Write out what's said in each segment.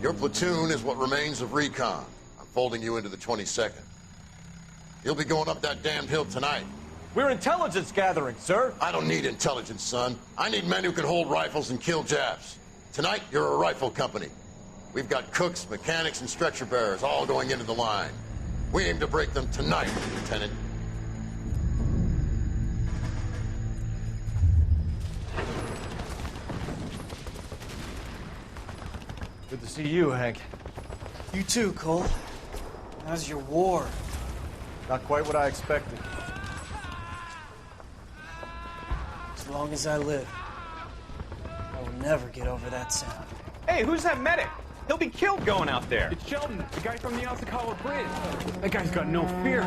Your platoon is what remains of recon. I'm folding you into the 22nd. You'll be going up that damned hill tonight. We're intelligence gathering, sir. I don't need intelligence, son. I need men who can hold rifles and kill Japs. Tonight, you're a rifle company. We've got cooks, mechanics, and stretcher bearers all going into the line. We aim to break them tonight, Lieutenant. Good to see you, Hank. You too, Cole. How's your war? Not quite what I expected. As long as I live, I will never get over that sound. Hey, who's that medic? He'll be killed going out there. It's Sheldon, the guy from the Osakawa Bridge. That guy's got no fear.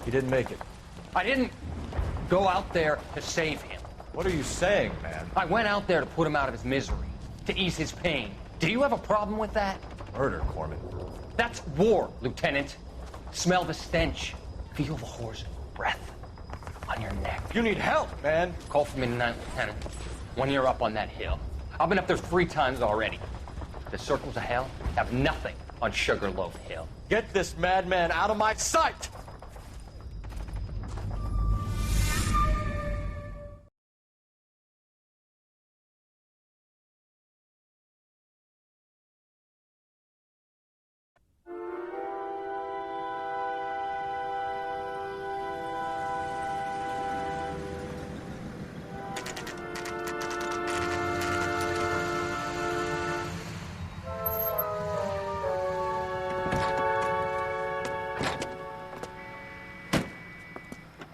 He didn't make it. I didn't go out there to save him. What are you saying, man? I went out there to put him out of his misery, to ease his pain. Do you have a problem with that? Murder, Corman. That's war, Lieutenant. Smell the stench. Feel the whore's breath on your neck. You need help, man. Call for me tonight, Lieutenant. When you're up on that hill. I've been up there 3 times already. The circles of hell have nothing on Sugarloaf Hill. Get this madman out of my sight!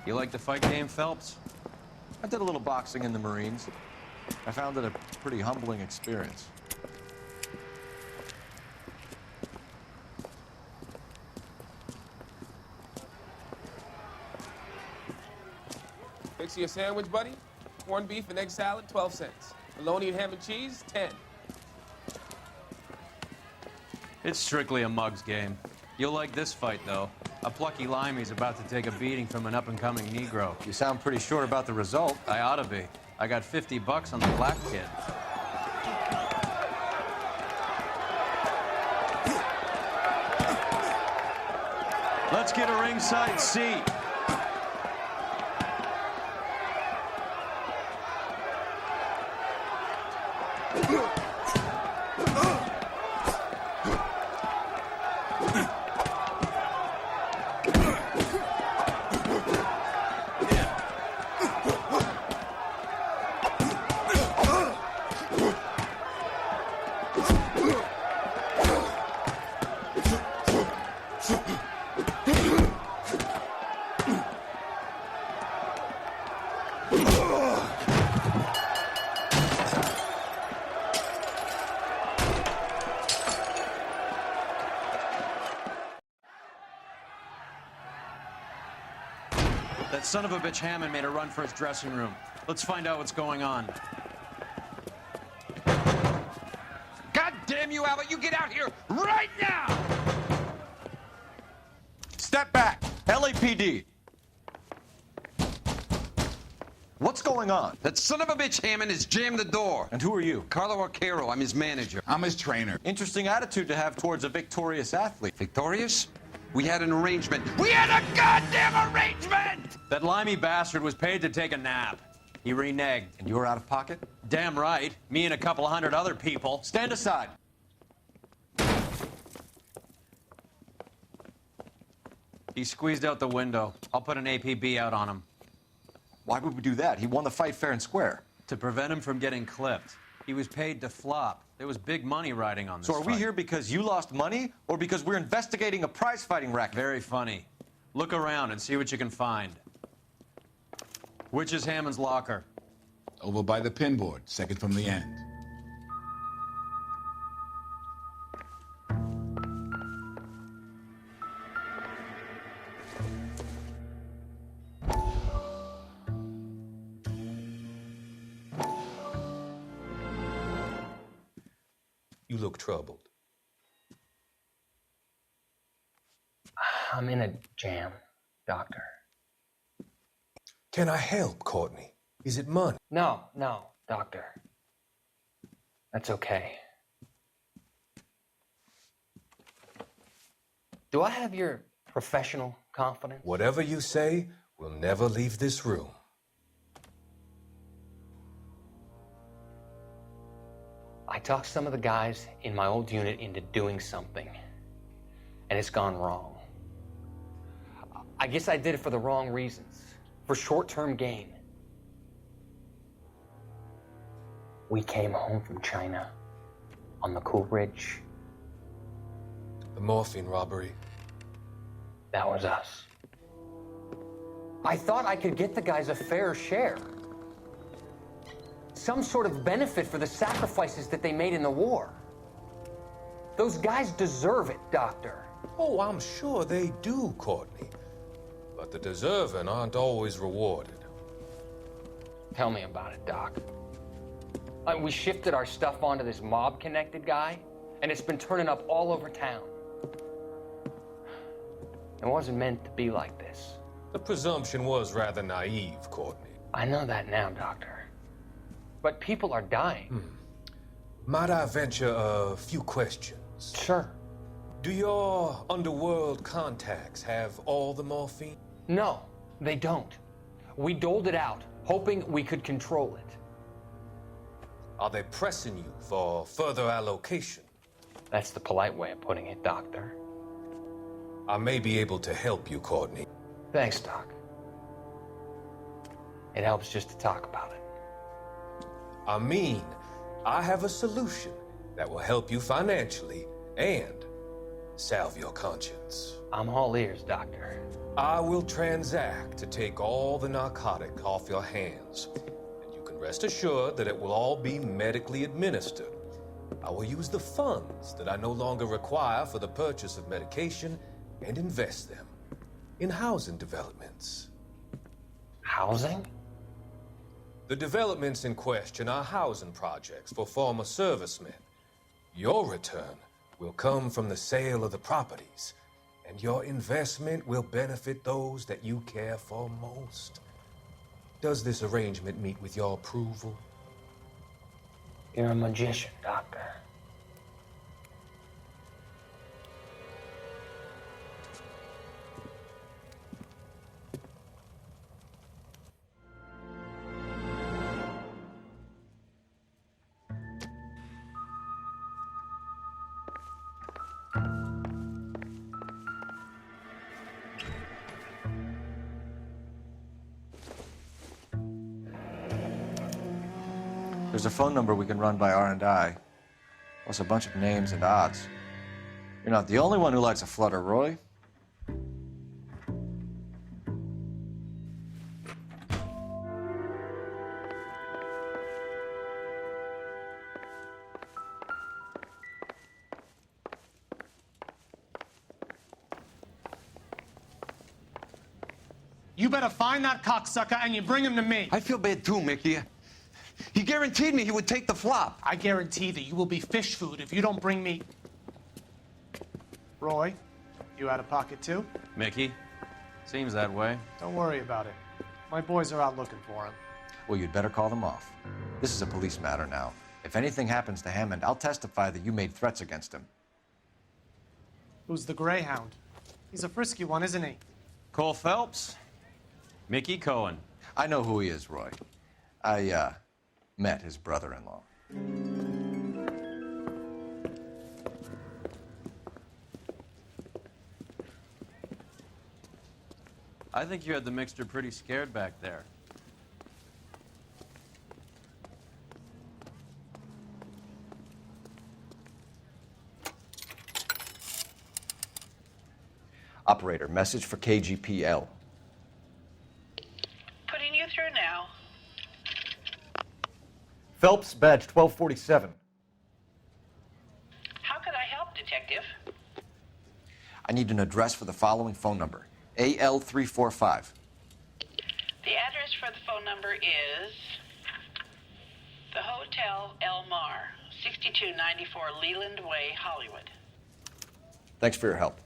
You like the fight game, Phelps? I did a little boxing in the Marines. I found it a pretty humbling experience. Fix you a sandwich, buddy? Corned beef and egg salad, 12 cents. Bologna and ham and cheese, 10. It's strictly a mug's game. You'll like this fight, though. A plucky limey's about to take a beating from an up-and-coming Negro. You sound pretty sure about the result. I ought to be. I got $50 on the black kid. Let's get a ringside seat. That son of a bitch Hammond made a run for his dressing room. Let's find out what's going on. God damn you, Albert! You get out here right now! Step back! LAPD! What's going on? That son of a bitch Hammond has jammed the door. And who are you? Carlo Arcaro, I'm his manager. I'm his trainer. Interesting attitude to have towards a victorious athlete. Victorious? We had an arrangement. We had a goddamn arrangement! That limey bastard was paid to take a nap. He reneged. And you were out of pocket? Damn right. Me and a couple hundred other people. Stand aside. He squeezed out the window. I'll put an APB out on him. Why would we do that? He won the fight fair and square. To prevent him from getting clipped. He was paid to flop. There was big money riding on this So are we fight. here because you lost money or because we're investigating a prize-fighting racket? Very funny. Look around and see what you can find. Which is Hammond's locker? Over by the pinboard, second from the end. You look troubled. I'm in a jam, Doctor. Can I help, Courtney? Is it money? No, Doctor. That's okay. Do I have your professional confidence? Whatever you say will never leave this room. I talked some of the guys in my old unit into doing something, and it's gone wrong. I guess I did it for the wrong reasons, for short-term gain. We came home from China on the Cool Ridge. The morphine robbery. That was us. I thought I could get the guys a fair share. Some sort of benefit for the sacrifices that they made in the war. Those guys deserve it, Doctor. Oh, I'm sure they do, Courtney. But the deserving aren't always rewarded. Tell me about it, Doc. We shifted our stuff onto this mob-connected guy, and it's been turning up all over town. It wasn't meant to be like this. The presumption was rather naive, Courtney. I know that now, Doctor. But people are dying. Might I venture a few questions? Sure. Do your underworld contacts have all the morphine? No, they don't. We doled it out, hoping we could control it. Are they pressing you for further allocation? That's the polite way of putting it, Doctor. I may be able to help you, Courtney. Thanks, Doc. It helps just to talk about it. I mean, I have a solution that will help you financially and salve your conscience. I'm all ears, Doctor. I will transact to take all the narcotic off your hands. And you can rest assured that it will all be medically administered. I will use the funds that I no longer require for the purchase of medication and invest them in housing developments. Housing? The developments in question are housing projects for former servicemen. Your return will come from the sale of the properties, and your investment will benefit those that you care for most. Does this arrangement meet with your approval? You're a magician, Doctor. There's a phone number we can run by R&I, plus a bunch of names and odds. You're not the only one who likes a flutter, Roy. You better find that cocksucker and you bring him to me. I feel bad too, Mickey. He guaranteed me he would take the flop. I guarantee that you will be fish food if you don't bring me... Roy, you out of pocket too? Mickey? Seems that way. Don't worry about it. My boys are out looking for him. Well, you'd better call them off. This is a police matter now. If anything happens to Hammond, I'll testify that you made threats against him. Who's the Greyhound? He's a frisky one, isn't he? Cole Phelps? Mickey Cohen. I know who he is, Roy. I, met his brother-in-law. I think you had the mixture pretty scared back there. Operator, message for KGPL. Putting you through now. Phelps, badge 1247. How could I help, Detective? I need an address for the following phone number. AL345. The address for the phone number is The Hotel El Mar, 6294 Leland Way, Hollywood. Thanks for your help.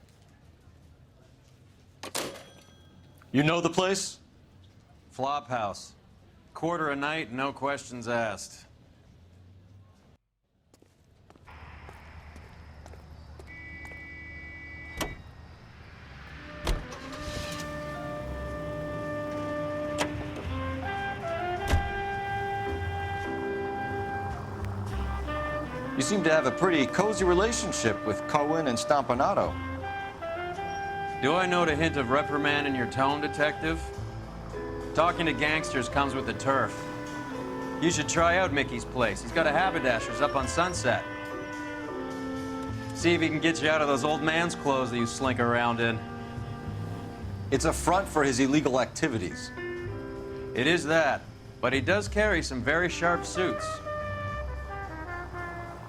You know the place? Flop house. Quarter a night, no questions asked. You seem to have a pretty cozy relationship with Cohen and Stompanato. Do I note a hint of reprimand in your tone, detective? Talking to gangsters comes with the turf. You should try out Mickey's place. He's got a haberdasher's up on Sunset. See if he can get you out of those old man's clothes that you slink around in. It's a front for his illegal activities. It is that, but he does carry some very sharp suits.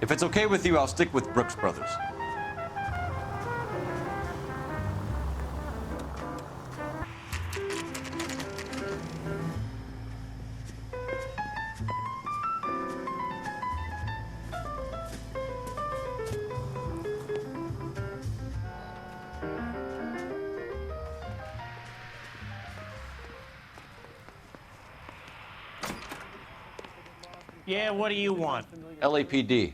If it's okay with you, I'll stick with Brooks Brothers. Yeah, what do you want? LAPD.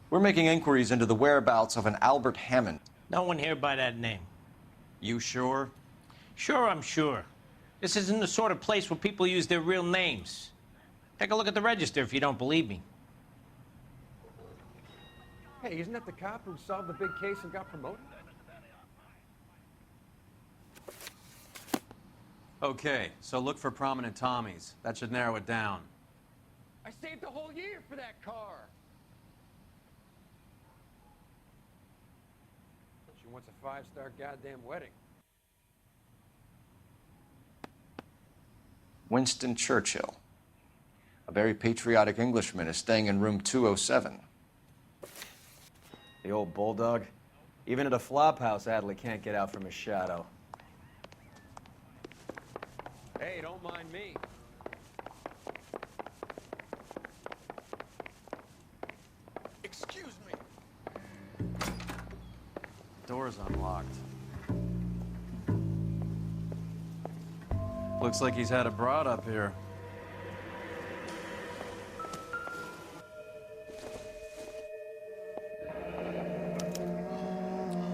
We're making inquiries into the whereabouts of an Albert Hammond. No one here by that name. You sure? Sure, I'm sure. This isn't the sort of place where people use their real names. Take a look at the register if you don't believe me. Hey, isn't that the cop who solved the big case and got promoted? Okay, so look for prominent Tommies. That should narrow it down. I saved a whole year for that car. She wants a 5-star goddamn wedding. Winston Churchill. A very patriotic Englishman is staying in room 207. The old bulldog. Even at a flop house, Adley can't get out from his shadow. Hey, don't mind me. Excuse me. Door's unlocked. Looks like he's had a broad up here.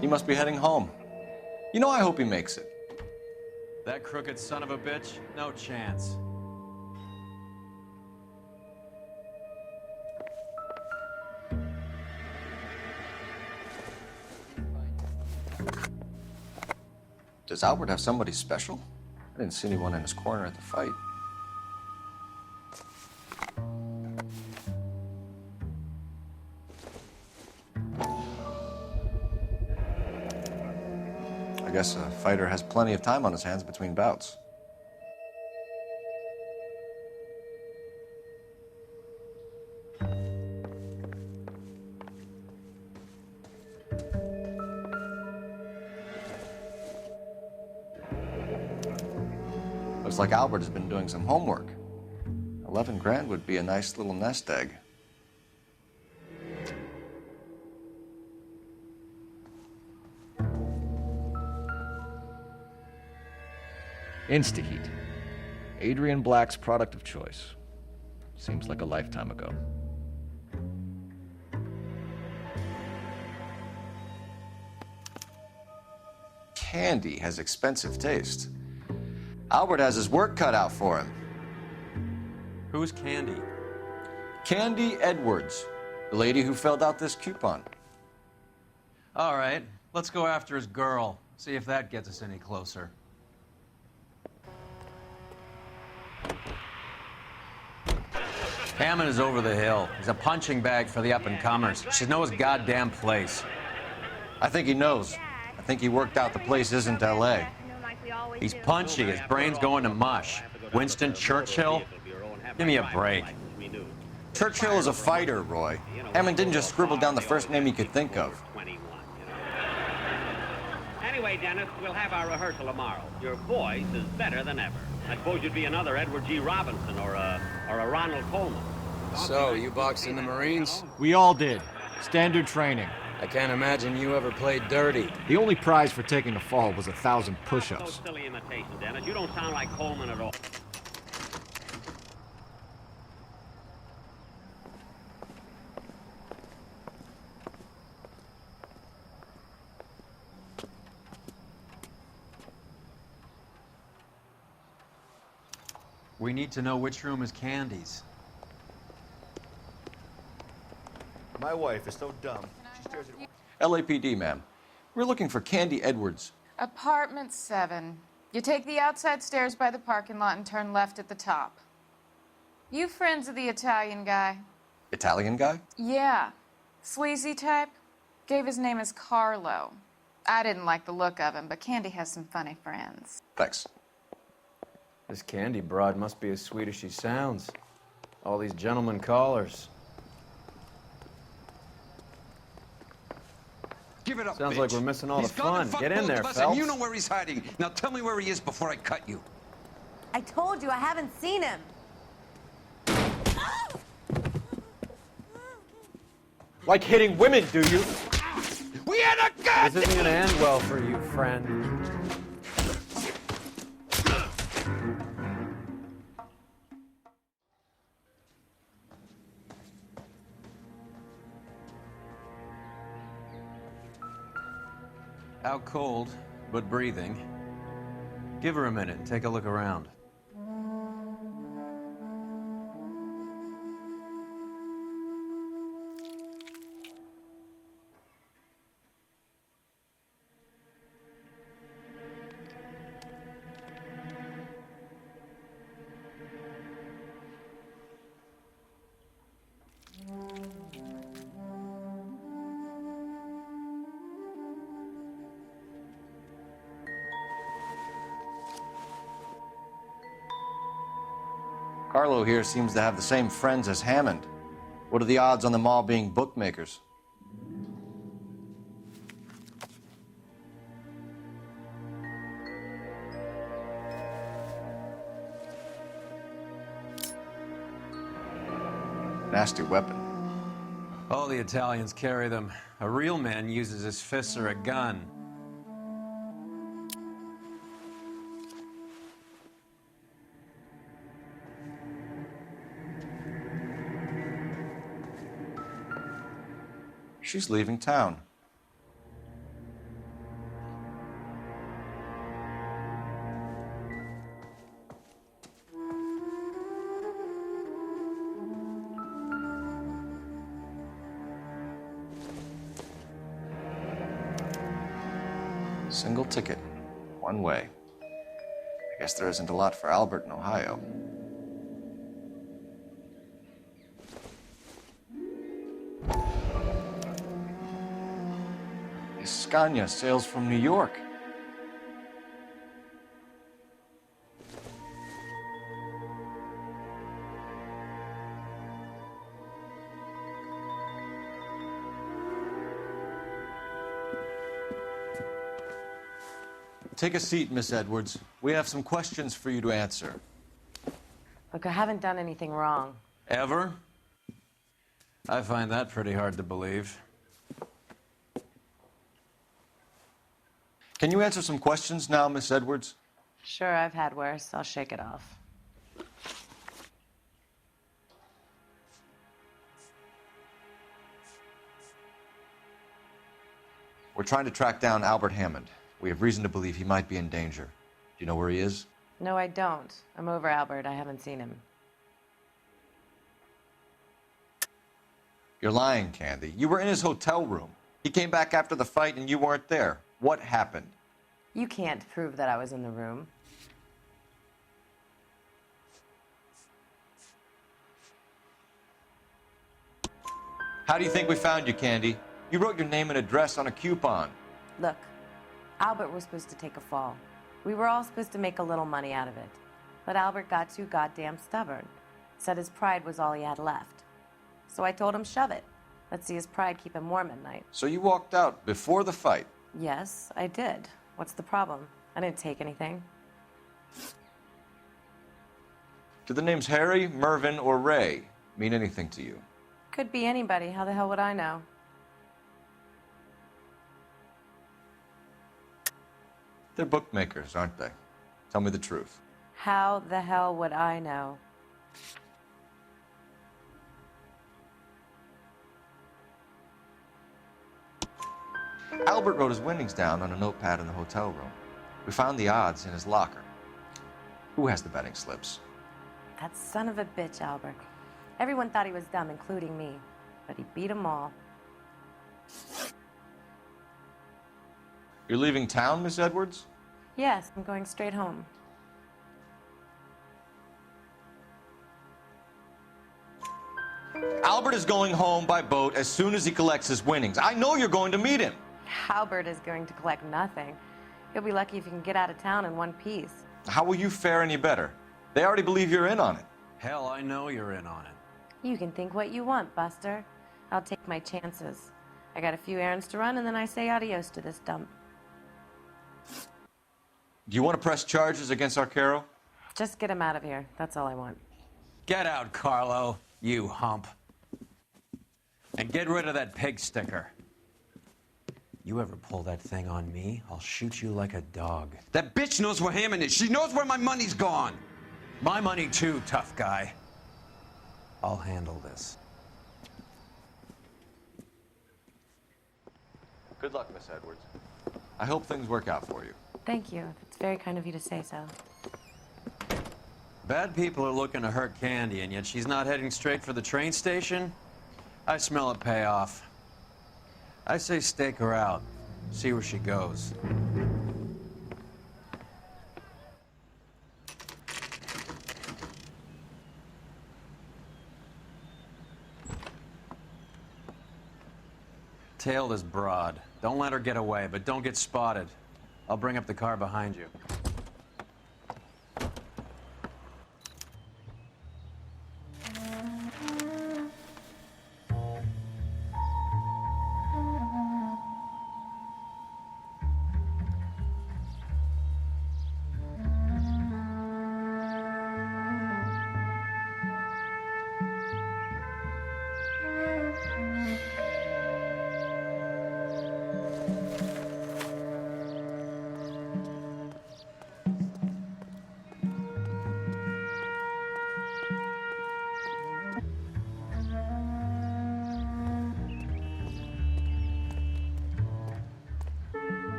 He must be heading home. You know, I hope he makes it. That crooked son of a bitch? No chance. Does Albert have somebody special? I didn't see anyone in his corner at the fight. I guess a fighter has plenty of time on his hands between bouts. Looks like Albert has been doing some homework. 11 grand would be a nice little nest egg. Instaheat. Adrian Black's product of choice. Seems like a lifetime ago. Candy has expensive taste. Albert has his work cut out for him. Who's Candy? Candy Edwards, the lady who filled out this coupon. All right, let's go after his girl. See if that gets us any closer. Hammond is over the hill. He's a punching bag for the up-and-comers. She knows his goddamn place. I think he knows. I think he worked out the place isn't L.A. He's punchy. His brain's going to mush. Winston Churchill? Give me a break. Churchill is a fighter, Roy. Hammond didn't just scribble down the first name he could think of. Anyway, Dennis, we'll have our rehearsal tomorrow. Your voice is better than ever. I suppose you'd be another Edward G. Robinson or a Ronald Coleman. So, you boxed in the Marines? We all did. Standard training. I can't imagine you ever played dirty. The only prize for taking the fall was 1,000 push-ups. So silly imitation, Dennis. You don't sound like Coleman at all. We need to know which room is Candy's. My wife is so dumb. She stares at... LAPD, ma'am. We're looking for Candy Edwards. Apartment 7. You take the outside stairs by the parking lot and turn left at the top. You friends of the Italian guy? Italian guy? Yeah. Sleazy type. Gave his name as Carlo. I didn't like the look of him, but Candy has some funny friends. Thanks. This Candy broad must be as sweet as she sounds. All these gentlemen callers. Give it up, Sounds bitch. like we're missing all He's the gonna fun. fuck Get in both there, of us, Phelps. and you know where he's hiding. Now tell me where he is before I cut you. I told you I haven't seen him. Like hitting women, do you? We had a gun! This isn't gonna end well for you, friend. Out cold, but breathing. Give her a minute and take a look around. Carlo here seems to have the same friends as Hammond. What are the odds on them all being bookmakers? Nasty weapon. All the Italians carry them. A real man uses his fists or a gun. She's leaving town. Single ticket, one way. I guess there isn't a lot for Albert in Ohio. Scania sails from New York. Take a seat, Miss Edwards. We have some questions for you to answer. Look, I haven't done anything wrong. Ever? I find that pretty hard to believe. Can you answer some questions now, Miss Edwards? Sure, I've had worse. I'll shake it off. We're trying to track down Albert Hammond. We have reason to believe he might be in danger. Do you know where he is? No, I don't. I'm over Albert. I haven't seen him. You're lying, Candy. You were in his hotel room. He came back after the fight and you weren't there. What happened? You can't prove that I was in the room. How do you think we found you, Candy? You wrote your name and address on a coupon. Look, Albert was supposed to take a fall. We were all supposed to make a little money out of it. But Albert got too goddamn stubborn. Said his pride was all he had left. So I told him, shove it. Let's see his pride keep him warm at night. So you walked out before the fight? Yes, I did. What's the problem? I didn't take anything. Do the names Harry, Mervyn, or Ray mean anything to you? Could be anybody. How the hell would I know? They're bookmakers, aren't they? Tell me the truth. How the hell would I know? Albert wrote his winnings down on a notepad in the hotel room. We found the odds in his locker. Who has the betting slips? That son of a bitch, Albert. Everyone thought he was dumb, including me. But he beat them all. You're leaving town, Miss Edwards? Yes, I'm going straight home. Albert is going home by boat as soon as he collects his winnings. I know you're going to meet him. Albert is going to collect nothing. He'll be lucky if he can get out of town in one piece. How will you fare any better? They already believe you're in on it. Hell, I know you're in on it. You can think what you want, Buster. I'll take my chances. I got a few errands to run, and then I say adios to this dump. Do you want to press charges against Arcaro? Just get him out of here. That's all I want. Get out, Carlo, you hump. And get rid of that pig sticker. You ever pull that thing on me, I'll shoot you like a dog. That bitch knows where Hammond is. She knows where my money's gone. My money too, tough guy. I'll handle this. Good luck, Miss Edwards. I hope things work out for you. Thank you. It's very kind of you to say so. Bad people are looking to hurt Candy, and yet she's not heading straight for the train station? I smell a payoff. I say stake her out. See where she goes. Tail this broad. Don't let her get away, but don't get spotted. I'll bring up the car behind you.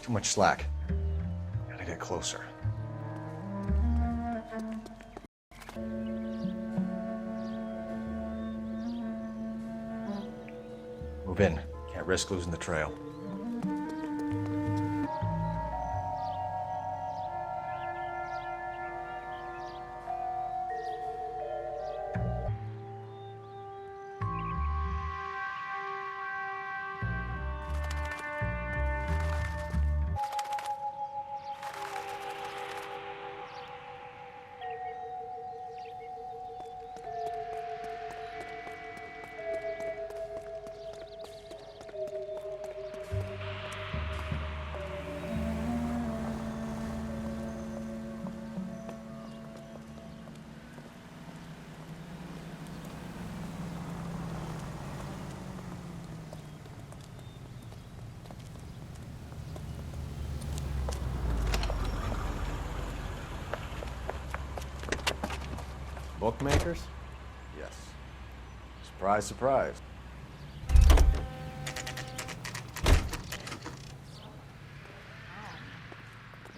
Too much slack. Gotta get closer. Move in. Can't risk losing the trail. Bookmakers? Yes. Surprise, surprise.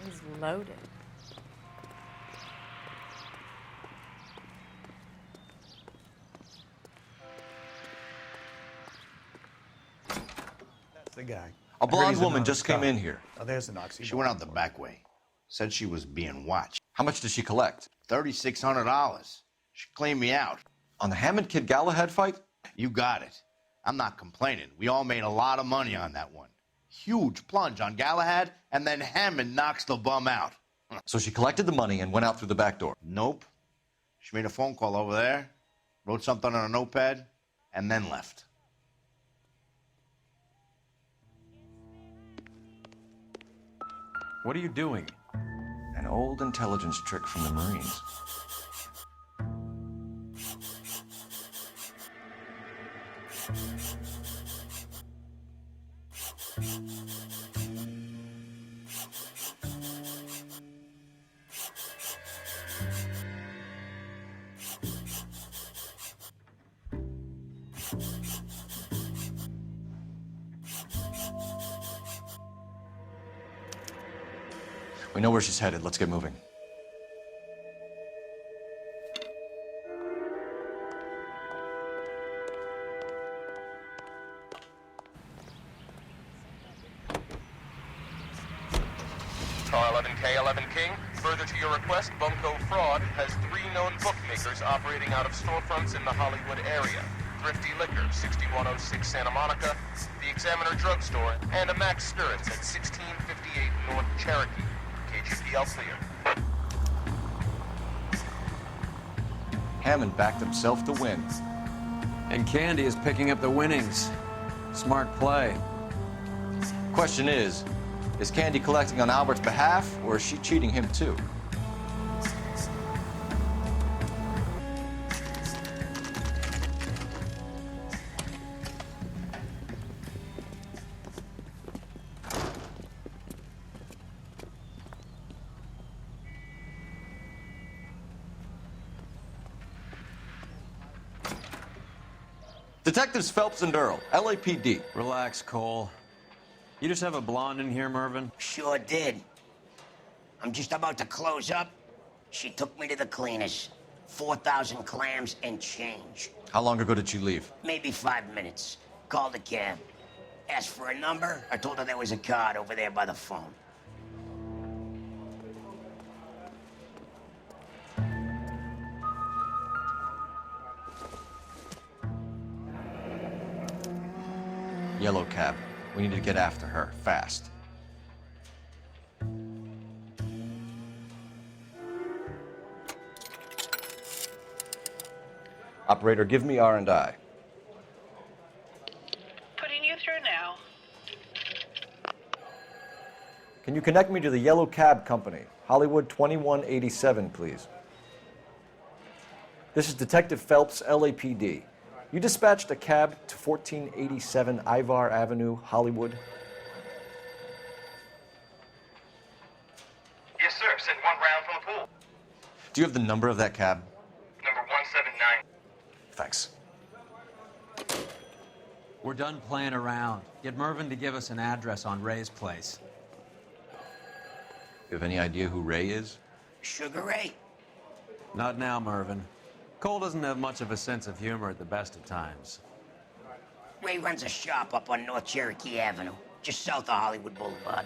He's loaded. That's the guy. A blonde woman just came in here. Oh, there's an oxy. She went out the back way. Said she was being watched. How much did she collect? $3,600. She cleaned me out. On the Hammond Kid Galahad fight? You got it. I'm not complaining. We all made a lot of money on that one. Huge plunge on Galahad, and then Hammond knocks the bum out. So she collected the money and went out through the back door? Nope. She made a phone call over there, wrote something on a notepad, and then left. What are you doing? An old intelligence trick from the Marines. We know where she's headed. Let's get moving. Car 11K, 11 King. Further to your request, Bunko Fraud has 3 known bookmakers operating out of storefronts in the Hollywood area. Thrifty Liquor, 6106 Santa Monica, the Examiner Drugstore, and a Max Spirits at 1658 North Cherokee. KGPL clear. Hammond backed himself to win. And Candy is picking up the winnings. Smart play. Question is Candy collecting on Albert's behalf, or is she cheating him too? Detectives Phelps and Earl, LAPD. Relax, Cole. You just have a blonde in here, Mervyn? Sure did. I'm just about to close up. She took me to the cleaners. 4,000 clams and change. How long ago did she leave? Maybe 5 minutes. Called a cab. Asked for a number. I told her there was a card over there by the phone. Yellow cab. We need to get after her, fast. Operator, give me R&I. Putting you through now. Can you connect me to the Yellow Cab Company, Hollywood 2187, please? This is Detective Phelps, LAPD. You dispatched a cab to 1487 Ivar Avenue, Hollywood. Yes, sir. Send one round from the pool. Do you have the number of that cab? Number 179. Thanks. We're done playing around. Get Mervyn to give us an address on Ray's place. You have any idea who Ray is? Sugar Ray? Not now, Mervyn. Cole doesn't have much of a sense of humor at the best of times. Ray runs a shop up on North Cherokee Avenue, just south of Hollywood Boulevard.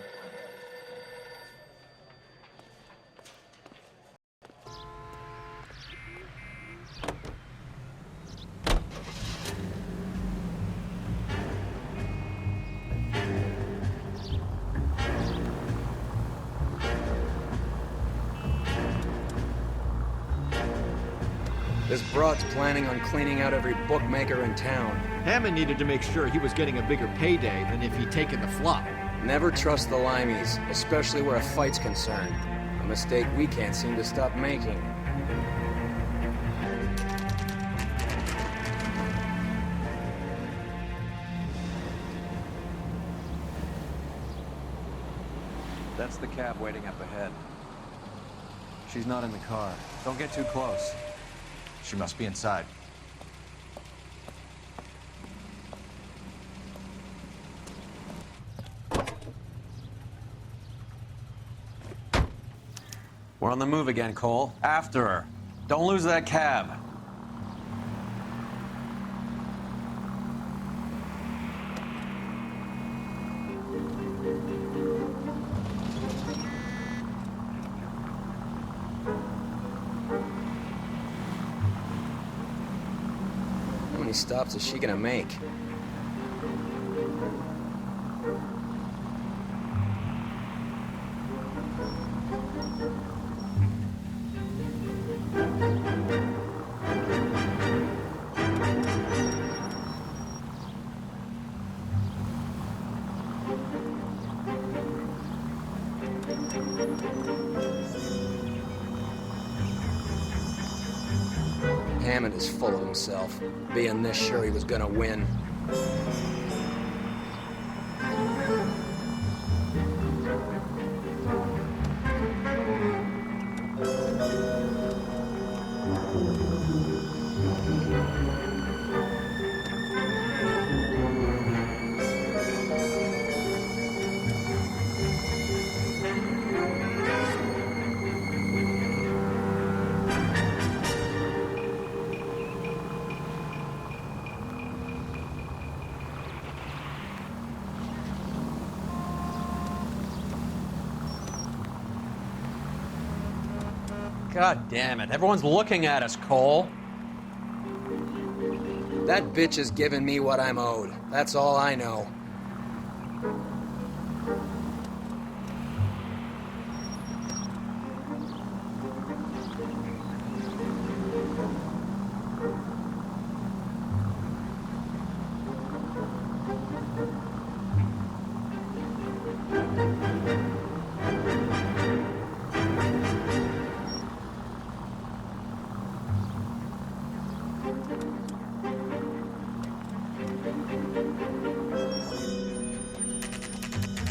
This broad's planning on cleaning out every bookmaker in town. Hammond needed to make sure he was getting a bigger payday than if he'd taken the flop. Never trust the limeys, especially where a fight's concerned. A mistake we can't seem to stop making. That's the cab waiting up ahead. She's not in the car. Don't get too close. She must be inside. We're on the move again, Cole. After her. Don't lose that cab. How many stops is she gonna make? Hammond is full of himself, being this sure he was gonna win. God damn it. Everyone's looking at us, Cole. That bitch is giving me what I'm owed. That's all I know.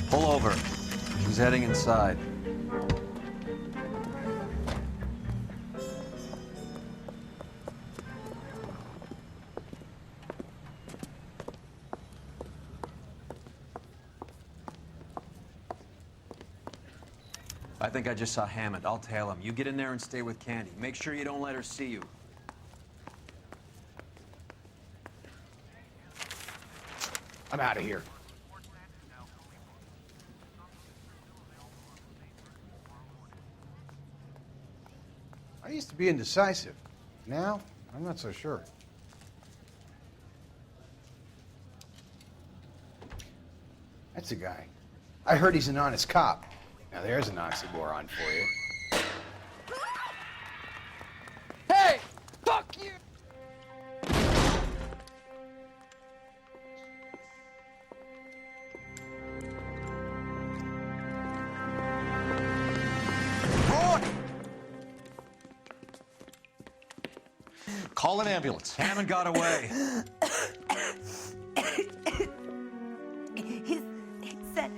Pull over. She's heading inside. I think I just saw Hammond. I'll tail him. You get in there and stay with Candy. Make sure you don't let her see you. I'm out of here. I used to be indecisive. Now, I'm not so sure. That's a guy. I heard he's an honest cop. Now there's an oxymoron for you. Hey! Fuck you! Call an ambulance. Hammond got away. He said...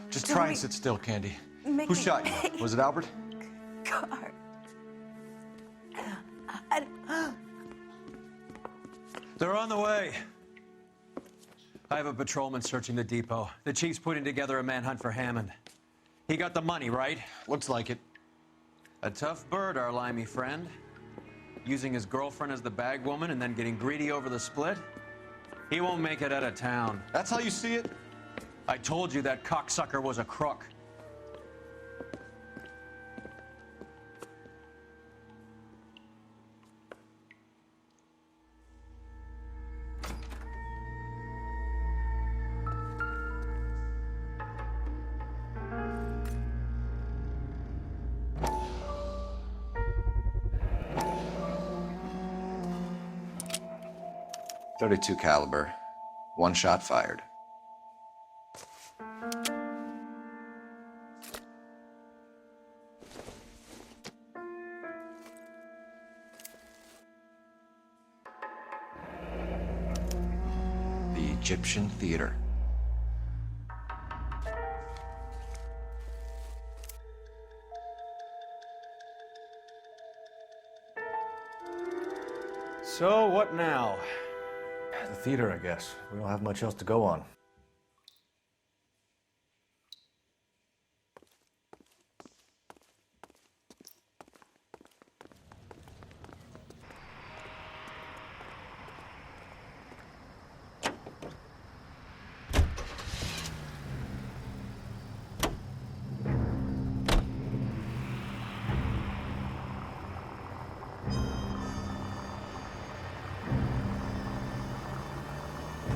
Just try and sit still, Candy. Make Who me- shot you? Was it Albert? Car. They're on the way. I have a patrolman searching the depot. The chief's putting together a manhunt for Hammond. He got the money, right? Looks like it. A tough bird, our limey friend. Using his girlfriend as the bag woman and then getting greedy over the split? He won't make it out of town. That's how you see it? I told you that cocksucker was a crook. .32 caliber. One shot fired. The Egyptian Theater. So, what now? The theater, I guess. We don't have much else to go on.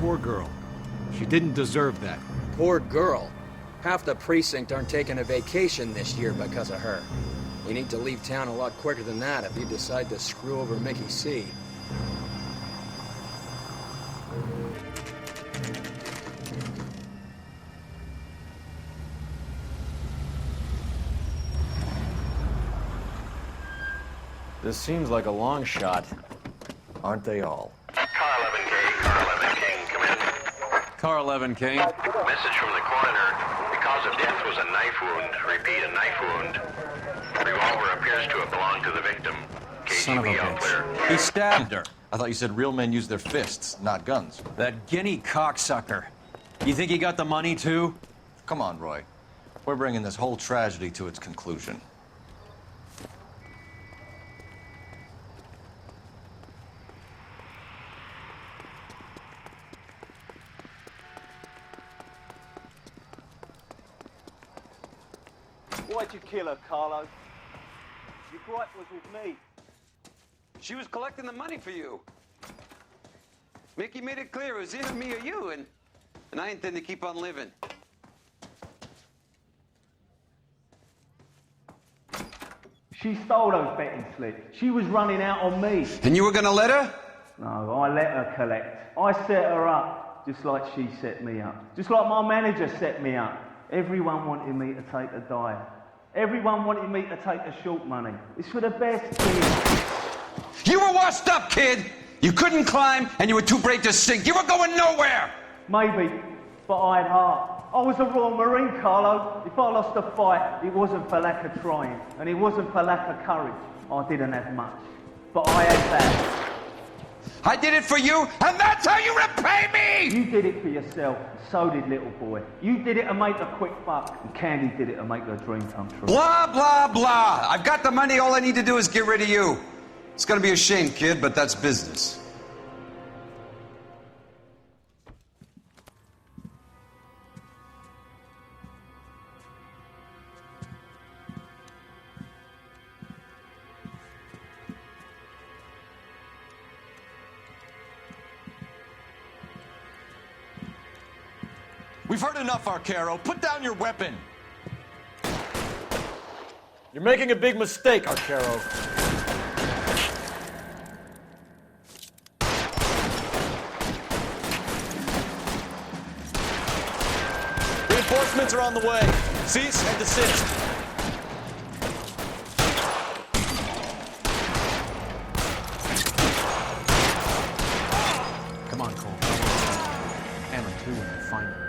Poor girl. She didn't deserve that. Poor girl. Half the precinct aren't taking a vacation this year because of her. You need to leave town a lot quicker than that if you decide to screw over Mickey C. This seems like a long shot. Aren't they all? Car 11K, Car 11 King, come in. Car 11 King. Message from the coroner. The cause of death was a knife wound. Repeat, a knife wound. Revolver appears to have belonged to the victim. Son of a KGB all clear. bitch. He stabbed her. I thought you said real men use their fists, not guns. That guinea cocksucker. You think he got the money, too? Come on, Roy. We're bringing this whole tragedy to its conclusion. Why'd you kill her, Carlo? Your gripe was with me. She was collecting the money for you. Mickey made it clear it was either me or you, and I intend to keep on living. She stole those betting slips. She was running out on me. And you were gonna let her? No, I let her collect. I set her up, just like she set me up. Just like my manager set me up. Everyone wanted me to take a dive. Everyone wanted me to take the short money. It's for the best, kid. You were washed up, kid! You couldn't climb, and you were too brave to sink. You were going nowhere! Maybe, but I had heart. I was a Royal Marine, Carlo. If I lost a fight, it wasn't for lack of trying, and it wasn't for lack of courage. I didn't have much, but I had that. I did it for you, and that's how you repay me! You did it for yourself, and so did little boy. You did it to make a quick buck, and Candy did it to make her dream come true. Blah, blah, blah. I've got the money. All I need to do is get rid of you. It's gonna be a shame, kid, but that's business. We've heard enough, Arcaro. Put down your weapon. You're making a big mistake, Arcaro. Reinforcements are on the way. Cease and desist. Come on, Cole. Hammer 2 when you find him.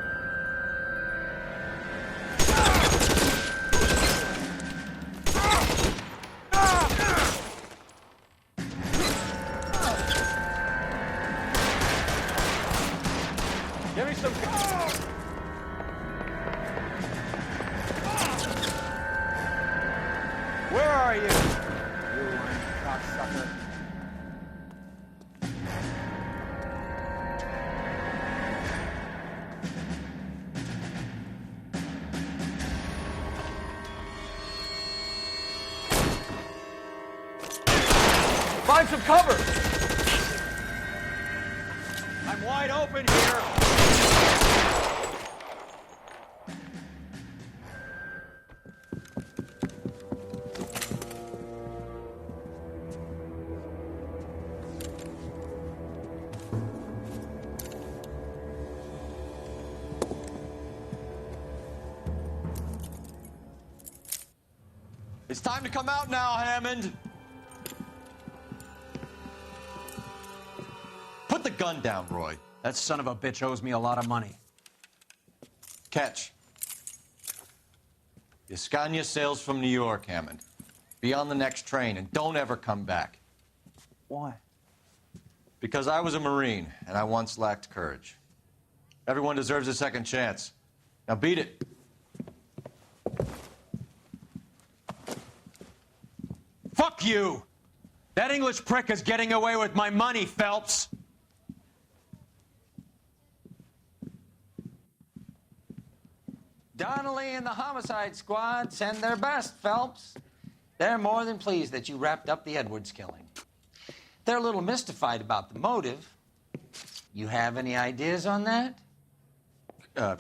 Give me some... Where are you? You lying cocksucker. Find some cover! I'm wide open here! It's time to come out now, Hammond! Put the gun down, Roy. That son of a bitch owes me a lot of money. Catch. The Scania sails from New York, Hammond. Be on the next train and don't ever come back. Why? Because I was a Marine and I once lacked courage. Everyone deserves a second chance. Now beat it. Fuck you! That English prick is getting away with my money, Phelps! Donnelly and the homicide squad send their best, Phelps. They're more than pleased that you wrapped up the Edwards killing. They're a little mystified about the motive. You have any ideas on that?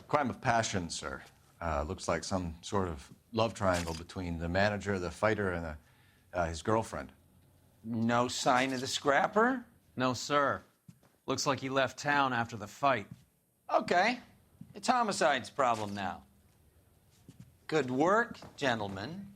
Crime of passion, sir. Looks like some sort of love triangle between the manager, the fighter, and his girlfriend. No sign of the scrapper? No, sir. Looks like he left town after the fight. Okay. It's homicide's problem now. Good work, gentlemen.